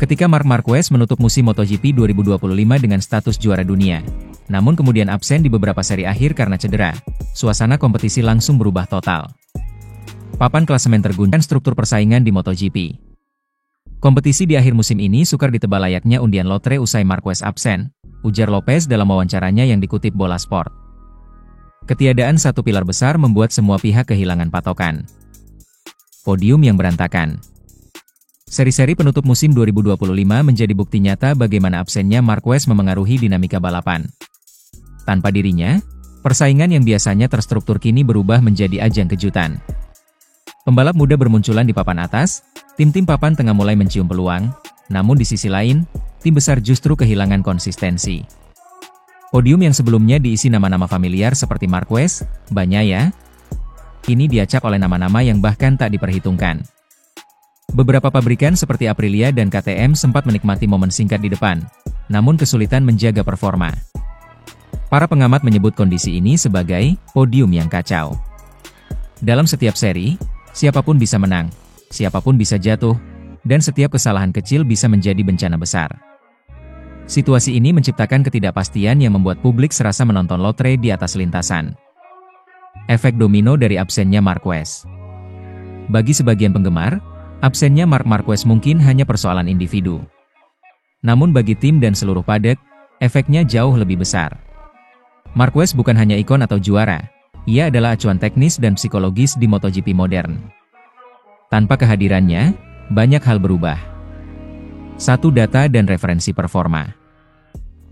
Ketika Marc Marquez menutup musim MotoGP 2025 dengan status juara dunia, namun kemudian absen di beberapa seri akhir karena cedera, suasana kompetisi langsung berubah total. Papan klasemen terguncang struktur persaingan di MotoGP. Kompetisi di akhir musim ini sukar ditebak layaknya undian lotre usai Marquez absen, ujar Lopez dalam wawancaranya yang dikutip Bola Sport. Ketiadaan satu pilar besar membuat semua pihak kehilangan patokan. Podium yang berantakan. Seri-seri penutup musim 2025 menjadi bukti nyata bagaimana absennya Marquez memengaruhi dinamika balapan. Tanpa dirinya, persaingan yang biasanya terstruktur kini berubah menjadi ajang kejutan. Pembalap muda bermunculan di papan atas, tim-tim papan tengah mulai mencium peluang, namun di sisi lain, tim besar justru kehilangan konsistensi. Podium yang sebelumnya diisi nama-nama familiar seperti Marquez, Bagnaia, kini diacak oleh nama-nama yang bahkan tak diperhitungkan. Beberapa pabrikan seperti Aprilia dan KTM sempat menikmati momen singkat di depan, namun kesulitan menjaga performa. Para pengamat menyebut kondisi ini sebagai podium yang kacau. Dalam setiap seri, siapapun bisa menang, siapapun bisa jatuh, dan setiap kesalahan kecil bisa menjadi bencana besar. Situasi ini menciptakan ketidakpastian yang membuat publik serasa menonton lotre di atas lintasan. Efek domino dari absennya Marquez. Bagi sebagian penggemar, absennya Marc Marquez mungkin hanya persoalan individu. Namun bagi tim dan seluruh paddock, efeknya jauh lebih besar. Marquez bukan hanya ikon atau juara, ia adalah acuan teknis dan psikologis di MotoGP modern. Tanpa kehadirannya, banyak hal berubah. 1. Data dan referensi performa.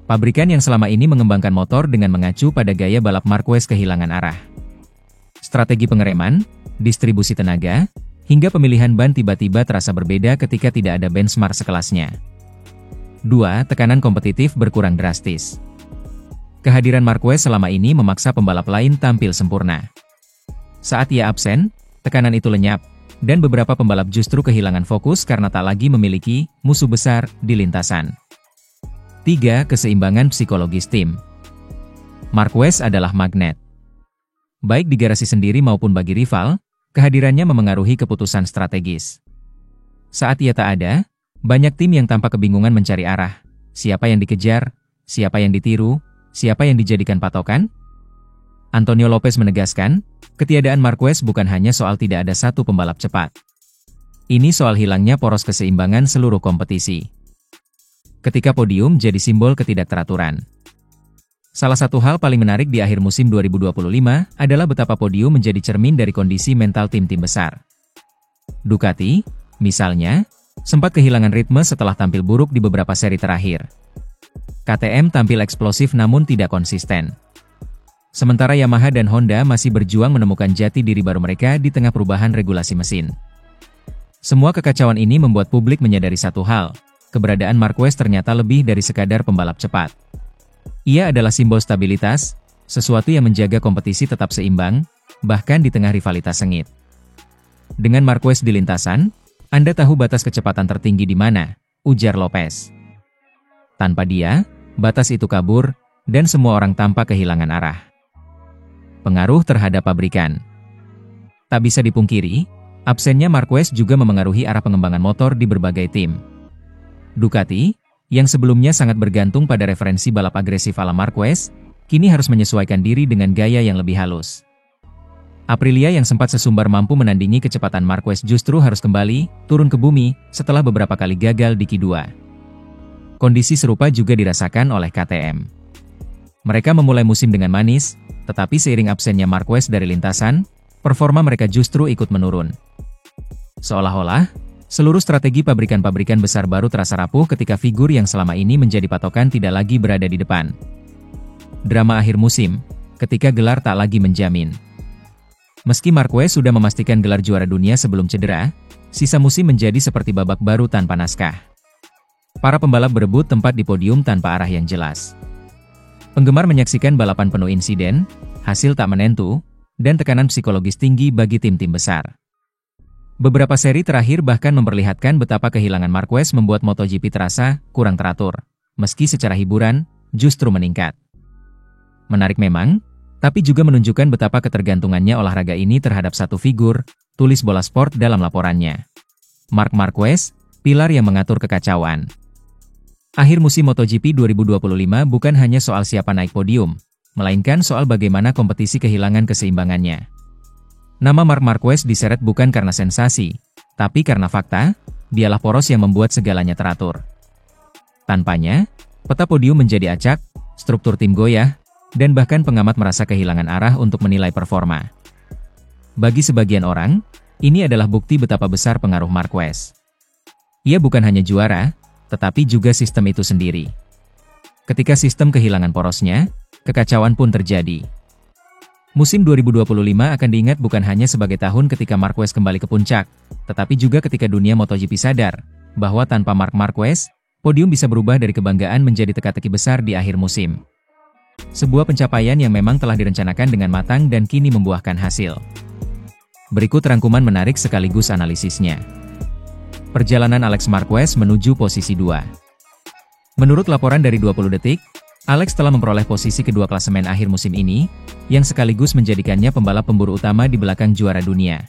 Pabrikan yang selama ini mengembangkan motor dengan mengacu pada gaya balap Marquez kehilangan arah. Strategi pengereman, distribusi tenaga, hingga pemilihan ban tiba-tiba terasa berbeda ketika tidak ada benchmark sekelasnya. 2. Tekanan kompetitif berkurang drastis. Kehadiran Marquez selama ini memaksa pembalap lain tampil sempurna. Saat ia absen, tekanan itu lenyap, dan beberapa pembalap justru kehilangan fokus karena tak lagi memiliki musuh besar di lintasan. 3. Keseimbangan psikologis tim. Marquez adalah magnet. Baik di garasi sendiri maupun bagi rival, kehadirannya memengaruhi keputusan strategis. Saat ia tak ada, banyak tim yang tanpa kebingungan mencari arah. Siapa yang dikejar, siapa yang ditiru, siapa yang dijadikan patokan? Antonio Lopez menegaskan, ketiadaan Marquez bukan hanya soal tidak ada satu pembalap cepat. Ini soal hilangnya poros keseimbangan seluruh kompetisi. Ketika podium jadi simbol ketidakteraturan. Salah satu hal paling menarik di akhir musim 2025 adalah betapa podium menjadi cermin dari kondisi mental tim-tim besar. Ducati, misalnya, sempat kehilangan ritme setelah tampil buruk di beberapa seri terakhir. KTM tampil eksplosif namun tidak konsisten. Sementara Yamaha dan Honda masih berjuang menemukan jati diri baru mereka di tengah perubahan regulasi mesin. Semua kekacauan ini membuat publik menyadari satu hal, keberadaan Marquez ternyata lebih dari sekadar pembalap cepat. Ia adalah simbol stabilitas, sesuatu yang menjaga kompetisi tetap seimbang, bahkan di tengah rivalitas sengit. Dengan Marquez di lintasan, Anda tahu batas kecepatan tertinggi di mana, ujar Lopez. Tanpa dia, batas itu kabur, dan semua orang tampak kehilangan arah. Pengaruh terhadap pabrikan. Tak bisa dipungkiri, absennya Marquez juga memengaruhi arah pengembangan motor di berbagai tim. Ducati, yang sebelumnya sangat bergantung pada referensi balap agresif ala Marquez, kini harus menyesuaikan diri dengan gaya yang lebih halus. Aprilia yang sempat sesumbar mampu menandingi kecepatan Marquez justru harus kembali turun ke bumi setelah beberapa kali gagal di Q2. Kondisi serupa juga dirasakan oleh KTM. Mereka memulai musim dengan manis, tetapi seiring absennya Marquez dari lintasan, performa mereka justru ikut menurun. Seolah-olah, seluruh strategi pabrikan-pabrikan besar baru terasa rapuh ketika figur yang selama ini menjadi patokan tidak lagi berada di depan. Drama akhir musim, ketika gelar tak lagi menjamin. Meski Marquez sudah memastikan gelar juara dunia sebelum cedera, sisa musim menjadi seperti babak baru tanpa naskah. Para pembalap berebut tempat di podium tanpa arah yang jelas. Penggemar menyaksikan balapan penuh insiden, hasil tak menentu, dan tekanan psikologis tinggi bagi tim-tim besar. Beberapa seri terakhir bahkan memperlihatkan betapa kehilangan Marquez membuat MotoGP terasa kurang teratur, meski secara hiburan justru meningkat. Menarik memang, tapi juga menunjukkan betapa ketergantungannya olahraga ini terhadap satu figur, tulis Bola Sport dalam laporannya. Marc Marquez, pilar yang mengatur kekacauan. Akhir musim MotoGP 2025 bukan hanya soal siapa naik podium, melainkan soal bagaimana kompetisi kehilangan keseimbangannya. Nama Marc Marquez diseret bukan karena sensasi, tapi karena fakta, dialah poros yang membuat segalanya teratur. Tanpanya, peta podium menjadi acak, struktur tim goyah, dan bahkan pengamat merasa kehilangan arah untuk menilai performa. Bagi sebagian orang, ini adalah bukti betapa besar pengaruh Marquez. Ia bukan hanya juara, tetapi juga sistem itu sendiri. Ketika sistem kehilangan porosnya, kekacauan pun terjadi. Musim 2025 akan diingat bukan hanya sebagai tahun ketika Marquez kembali ke puncak, tetapi juga ketika dunia MotoGP sadar bahwa tanpa Marc Marquez, podium bisa berubah dari kebanggaan menjadi teka-teki besar di akhir musim. Sebuah pencapaian yang memang telah direncanakan dengan matang dan kini membuahkan hasil. Berikut rangkuman menarik sekaligus analisisnya. Perjalanan Alex Marquez menuju posisi 2. Menurut laporan dari 20 detik, Alex telah memperoleh posisi kedua klasemen akhir musim ini, yang sekaligus menjadikannya pembalap pemburu utama di belakang juara dunia.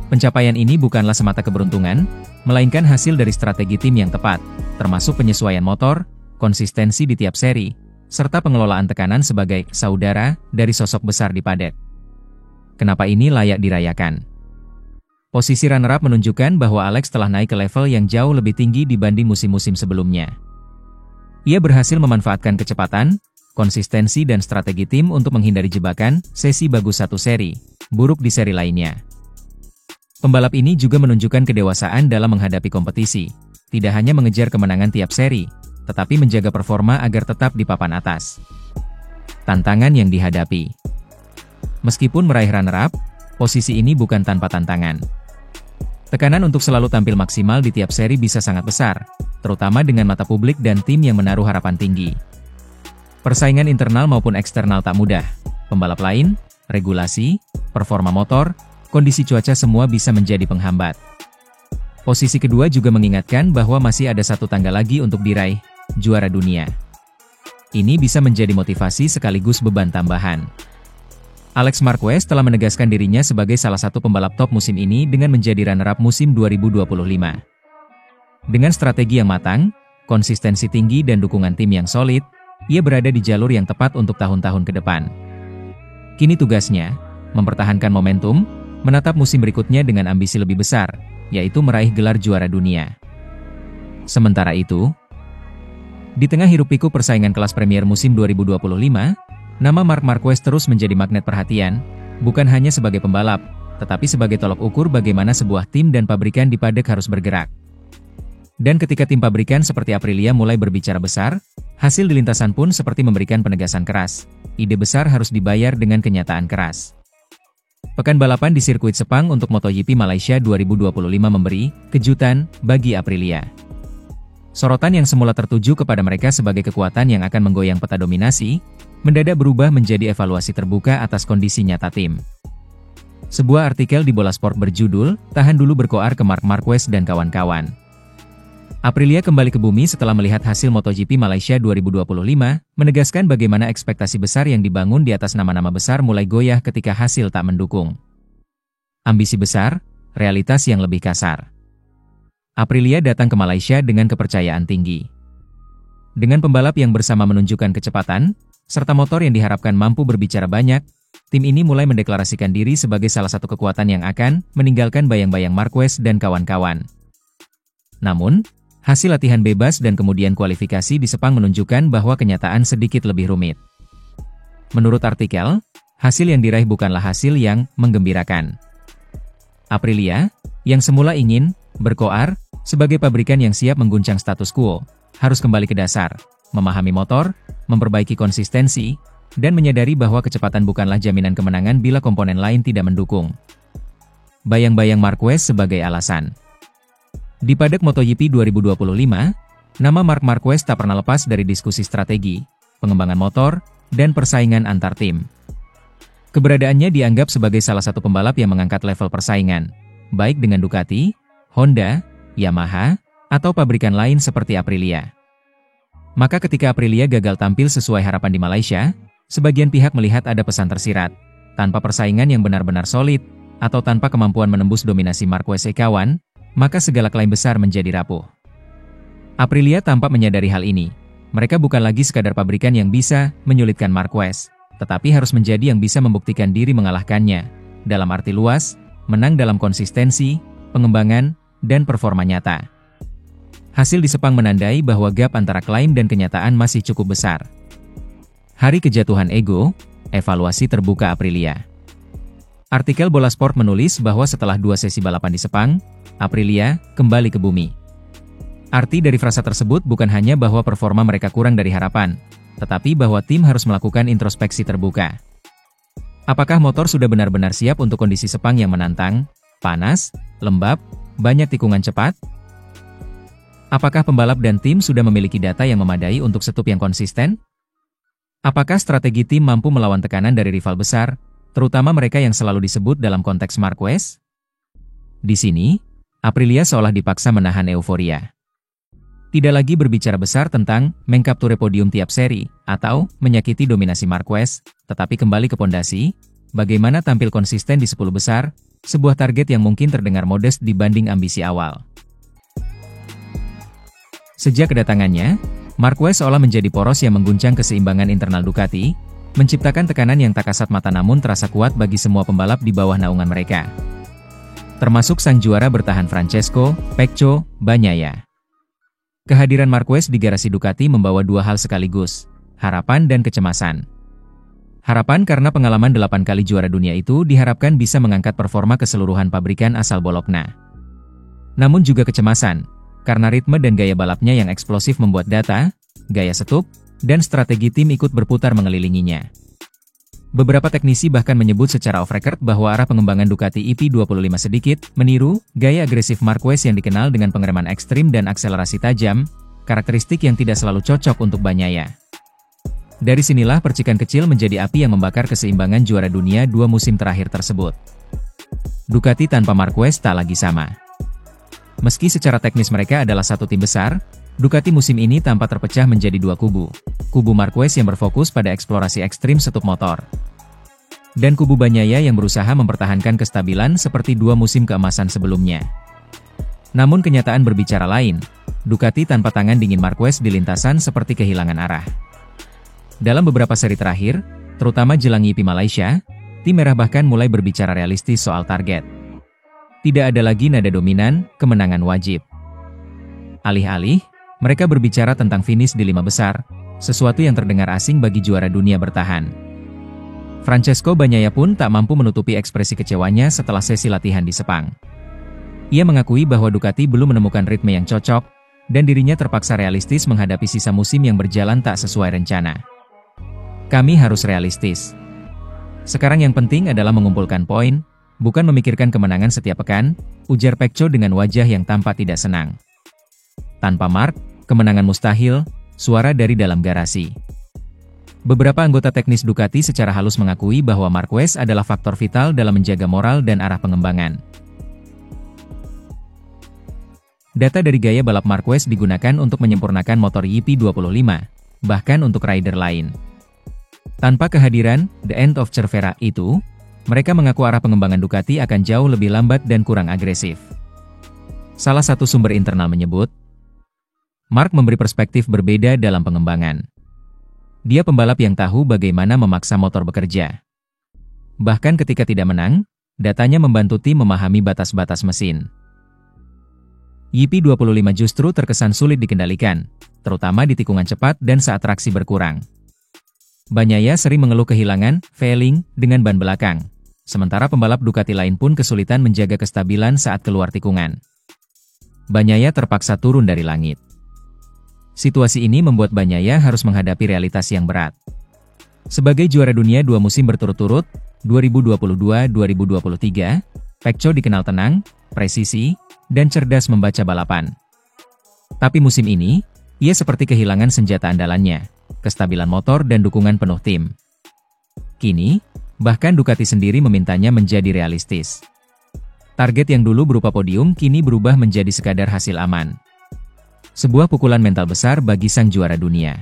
Pencapaian ini bukanlah semata keberuntungan, melainkan hasil dari strategi tim yang tepat, termasuk penyesuaian motor, konsistensi di tiap seri, serta pengelolaan tekanan sebagai saudara dari sosok besar di paddock. Kenapa ini layak dirayakan? Posisi runner-up menunjukkan bahwa Alex telah naik ke level yang jauh lebih tinggi dibanding musim-musim sebelumnya. Ia berhasil memanfaatkan kecepatan, konsistensi dan strategi tim untuk menghindari jebakan, sesi bagus satu seri, buruk di seri lainnya. Pembalap ini juga menunjukkan kedewasaan dalam menghadapi kompetisi, tidak hanya mengejar kemenangan tiap seri, tetapi menjaga performa agar tetap di papan atas. Tantangan yang dihadapi. Meskipun meraih runner-up, posisi ini bukan tanpa tantangan. Tekanan untuk selalu tampil maksimal di tiap seri bisa sangat besar, terutama dengan mata publik dan tim yang menaruh harapan tinggi. Persaingan internal maupun eksternal tak mudah. Pembalap lain, regulasi, performa motor, kondisi cuaca semua bisa menjadi penghambat. Posisi kedua juga mengingatkan bahwa masih ada satu tangga lagi untuk diraih, juara dunia. Ini bisa menjadi motivasi sekaligus beban tambahan. Alex Marquez telah menegaskan dirinya sebagai salah satu pembalap top musim ini dengan menjadi runner-up musim 2025. Dengan strategi yang matang, konsistensi tinggi dan dukungan tim yang solid, ia berada di jalur yang tepat untuk tahun-tahun ke depan. Kini tugasnya, mempertahankan momentum, menatap musim berikutnya dengan ambisi lebih besar, yaitu meraih gelar juara dunia. Sementara itu, di tengah hiruk-pikuk persaingan kelas Premier musim 2025, nama Marc Marquez terus menjadi magnet perhatian, bukan hanya sebagai pembalap, tetapi sebagai tolok ukur bagaimana sebuah tim dan pabrikan di paddock harus bergerak. Dan ketika tim pabrikan seperti Aprilia mulai berbicara besar, hasil di lintasan pun seperti memberikan penegasan keras. Ide besar harus dibayar dengan kenyataan keras. Pekan balapan di sirkuit Sepang untuk MotoGP Malaysia 2025 memberi kejutan bagi Aprilia. Sorotan yang semula tertuju kepada mereka sebagai kekuatan yang akan menggoyang peta dominasi, mendadak berubah menjadi evaluasi terbuka atas kondisi nyata tim. Sebuah artikel di Bola Sport berjudul, "Tahan dulu berkoar ke Marc Marquez dan kawan-kawan." Aprilia kembali ke bumi setelah melihat hasil MotoGP Malaysia 2025, menegaskan bagaimana ekspektasi besar yang dibangun di atas nama-nama besar mulai goyah ketika hasil tak mendukung. Ambisi besar, realitas yang lebih kasar. Aprilia datang ke Malaysia dengan kepercayaan tinggi. Dengan pembalap yang bersama menunjukkan kecepatan, serta motor yang diharapkan mampu berbicara banyak, tim ini mulai mendeklarasikan diri sebagai salah satu kekuatan yang akan meninggalkan bayang-bayang Marquez dan kawan-kawan. Namun, hasil latihan bebas dan kemudian kualifikasi di Sepang menunjukkan bahwa kenyataan sedikit lebih rumit. Menurut artikel, hasil yang diraih bukanlah hasil yang menggembirakan. Aprilia, yang semula ingin berkoar sebagai pabrikan yang siap mengguncang status quo, harus kembali ke dasar, memahami motor, memperbaiki konsistensi, dan menyadari bahwa kecepatan bukanlah jaminan kemenangan bila komponen lain tidak mendukung. Bayang-bayang Marquez sebagai alasan. Di paddock MotoGP 2025, nama Marc Marquez tak pernah lepas dari diskusi strategi, pengembangan motor, dan persaingan antar tim. Keberadaannya dianggap sebagai salah satu pembalap yang mengangkat level persaingan, baik dengan Ducati, Honda, Yamaha, atau pabrikan lain seperti Aprilia. Maka ketika Aprilia gagal tampil sesuai harapan di Malaysia, sebagian pihak melihat ada pesan tersirat, tanpa persaingan yang benar-benar solid, atau tanpa kemampuan menembus dominasi Marquez kawan, maka segala klaim besar menjadi rapuh. Aprilia tampak menyadari hal ini. Mereka bukan lagi sekadar pabrikan yang bisa menyulitkan Marquez, tetapi harus menjadi yang bisa membuktikan diri mengalahkannya. Dalam arti luas, menang dalam konsistensi, pengembangan, dan performa nyata. Hasil di Sepang menandai bahwa gap antara klaim dan kenyataan masih cukup besar. Hari kejatuhan ego, evaluasi terbuka Aprilia. Artikel Bola Sport menulis bahwa setelah 2 sesi balapan di Sepang, Aprilia kembali ke bumi. Arti dari frasa tersebut bukan hanya bahwa performa mereka kurang dari harapan, tetapi bahwa tim harus melakukan introspeksi terbuka. Apakah motor sudah benar-benar siap untuk kondisi Sepang yang menantang, panas, lembab, banyak tikungan cepat? Apakah pembalap dan tim sudah memiliki data yang memadai untuk setup yang konsisten? Apakah strategi tim mampu melawan tekanan dari rival besar, terutama mereka yang selalu disebut dalam konteks Marquez? Di sini, Aprilia seolah dipaksa menahan euforia. Tidak lagi berbicara besar tentang mengkapture podium tiap seri, atau menyakiti dominasi Marquez, tetapi kembali ke pondasi, bagaimana tampil konsisten di 10 besar, sebuah target yang mungkin terdengar modest dibanding ambisi awal. Sejak kedatangannya, Marquez seolah menjadi poros yang mengguncang keseimbangan internal Ducati, menciptakan tekanan yang tak kasat mata namun terasa kuat bagi semua pembalap di bawah naungan mereka. Termasuk sang juara bertahan Francesco Pecco Bagnaia. Kehadiran Marquez di garasi Ducati membawa 2 hal sekaligus, harapan dan kecemasan. Harapan karena pengalaman 8 kali juara dunia itu diharapkan bisa mengangkat performa keseluruhan pabrikan asal Bologna. Namun juga kecemasan, karena ritme dan gaya balapnya yang eksplosif membuat data, gaya setup, dan strategi tim ikut berputar mengelilinginya. Beberapa teknisi bahkan menyebut secara off-record bahwa arah pengembangan Ducati EP25 sedikit meniru gaya agresif Marquez yang dikenal dengan pengereman ekstrim dan akselerasi tajam, karakteristik yang tidak selalu cocok untuk Bagnaia. Dari sinilah percikan kecil menjadi api yang membakar keseimbangan juara dunia 2 musim terakhir tersebut. Ducati tanpa Marquez tak lagi sama. Meski secara teknis mereka adalah satu tim besar, Ducati musim ini tampak terpecah menjadi 2 kubu. Kubu Marquez yang berfokus pada eksplorasi ekstrim setup motor. Dan kubu Bagnaia yang berusaha mempertahankan kestabilan seperti 2 musim keemasan sebelumnya. Namun kenyataan berbicara lain, Ducati tanpa tangan dingin Marquez di lintasan seperti kehilangan arah. Dalam beberapa seri terakhir, terutama jelang GP Malaysia, tim merah bahkan mulai berbicara realistis soal target. Tidak ada lagi nada dominan, kemenangan wajib. Alih-alih, mereka berbicara tentang finish di 5 besar, sesuatu yang terdengar asing bagi juara dunia bertahan. Francesco Bagnaia pun tak mampu menutupi ekspresi kecewanya setelah sesi latihan di Sepang. Ia mengakui bahwa Ducati belum menemukan ritme yang cocok, dan dirinya terpaksa realistis menghadapi sisa musim yang berjalan tak sesuai rencana. Kami harus realistis. Sekarang yang penting adalah mengumpulkan poin, bukan memikirkan kemenangan setiap pekan, ujar Pecco dengan wajah yang tampak tidak senang. Tanpa Mark, kemenangan mustahil, suara dari dalam garasi. Beberapa anggota teknis Ducati secara halus mengakui bahwa Marquez adalah faktor vital dalam menjaga moral dan arah pengembangan. Data dari gaya balap Marquez digunakan untuk menyempurnakan motor EP25, bahkan untuk rider lain. Tanpa kehadiran The End of Cervera itu, mereka mengaku arah pengembangan Ducati akan jauh lebih lambat dan kurang agresif. Salah satu sumber internal menyebut, Mark memberi perspektif berbeda dalam pengembangan. Dia pembalap yang tahu bagaimana memaksa motor bekerja. Bahkan ketika tidak menang, datanya membantu tim memahami batas-batas mesin. EP25 justru terkesan sulit dikendalikan, terutama di tikungan cepat dan saat traksi berkurang. Bagnaia sering mengeluh kehilangan failing dengan ban belakang, sementara pembalap Ducati lain pun kesulitan menjaga kestabilan saat keluar tikungan. Bagnaia terpaksa turun dari langit. Situasi ini membuat Bagnaia harus menghadapi realitas yang berat. Sebagai juara dunia 2 musim berturut-turut, 2022-2023, Pecco dikenal tenang, presisi, dan cerdas membaca balapan. Tapi musim ini, ia seperti kehilangan senjata andalannya, kestabilan motor dan dukungan penuh tim. Kini, bahkan Ducati sendiri memintanya menjadi realistis. Target yang dulu berupa podium kini berubah menjadi sekadar hasil aman. Sebuah pukulan mental besar bagi sang juara dunia.